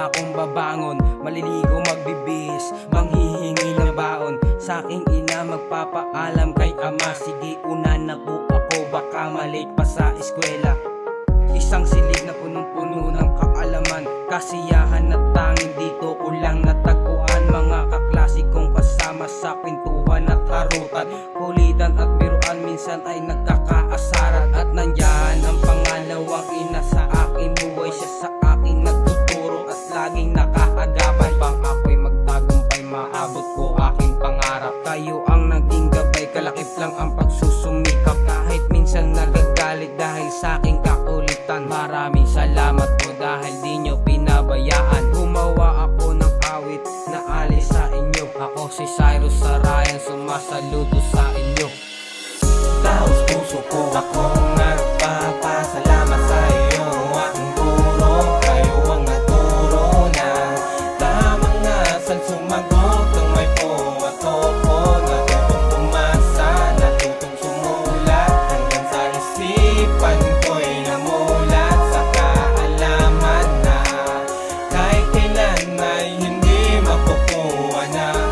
pa akong babangon, maliligo magbibihis, manghihingi ng baon. Sa aking ina magpapaalam kay ama, sige una na po ako, baka malate pa sa eskwela. Isang silid na punong-puno ng kaalaman, kasiyahan na tanging dito ko lang natagpuan. Mga kaklase kong kasama sa kwentuhan at harutan, kulitan at biruan, minsan ay nagkakaasaran. At nandyan ang pangalawang ina sa akin, buhay siya sa akin nagtuturo at laging nakakagabay. Pang ako'y magtagumpay, maabot ko aking pangarap. Kayo ang naging gabay, kalakip lang ang pagsusumikap. Kahit minsan nagagalit dahil sa aking kakulitan, maraming salamat po dahil di nyo pinabayaan. Gumawa ako ng awit na alis sa inyo. Ako si Cyrus Sarayan, sumasaludo sa inyo. Taos puso ko akong nagpapasalamat sa iyo, aking guro. Kayo ang naturo na tamang asal, sumagot ng may po at opo. Natutong tumasa, natutong sumulat, hanggang sa isipan ko'y namulat sa kaalaman na kahit kailan ay hindi makukuha ng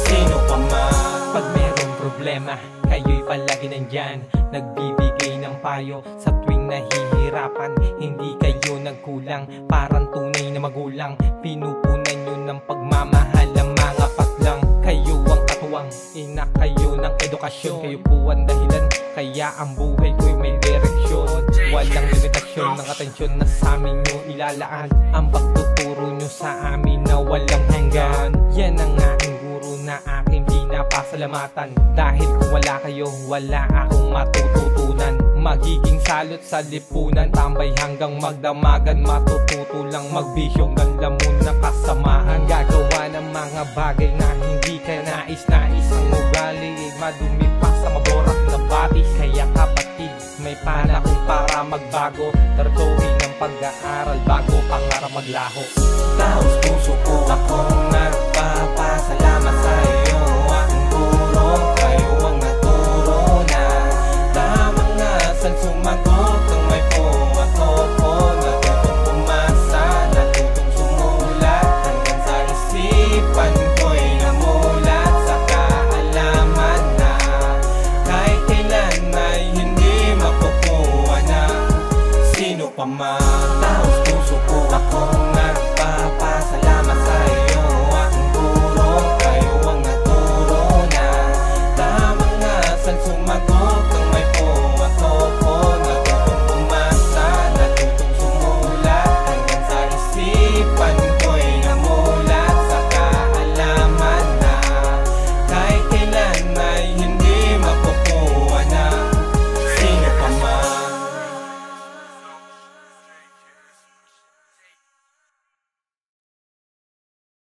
sino pa man. Pag merong problema, kayo'y palagi nandyan, nagbibigay ng payo sa tuwing nahihirapan. Hindi kayo nagkulang, parang tunay na magulang. Pinupunan nyo ng pagmamahal ang mga patlang. Kayo ang katuwang, ina kayo ng edukasyon. Kayo po ang dahilan, kaya ang buhay ko'y may direksyon. Walang limitasyon ng atensyon na sa amin nyo ilalaan. Ang pagtuturo nyo sa amin na walang hanggan. Yan ang aking guro na aking pinapasalamatan. Dahil kung wala kayo, wala akong matututunan. Magiging salot sa lipunan, tambay hanggang magdamagan. Matututo lang magbisyong ng lamon na kasamaan. Gagawa ng mga bagay na hindi ka nais-nais. Ang ugali ay madumi pa sa maborak na batis. Kaya kapatid, may panahon para magbago. Tartuhin ang pag-aaral bago pangarap maglaho. Taos puso ko akong nagpapasalamat sa iyo, aking guro. Kayo ang naturo na tamang asal, sumagot ng may po at opo. Natutong tumasa, natutong sumulat, hanggang sa isipan ko'y namulat sa kaalaman na kahit kailan ay hindi makukuha ng sino pa man.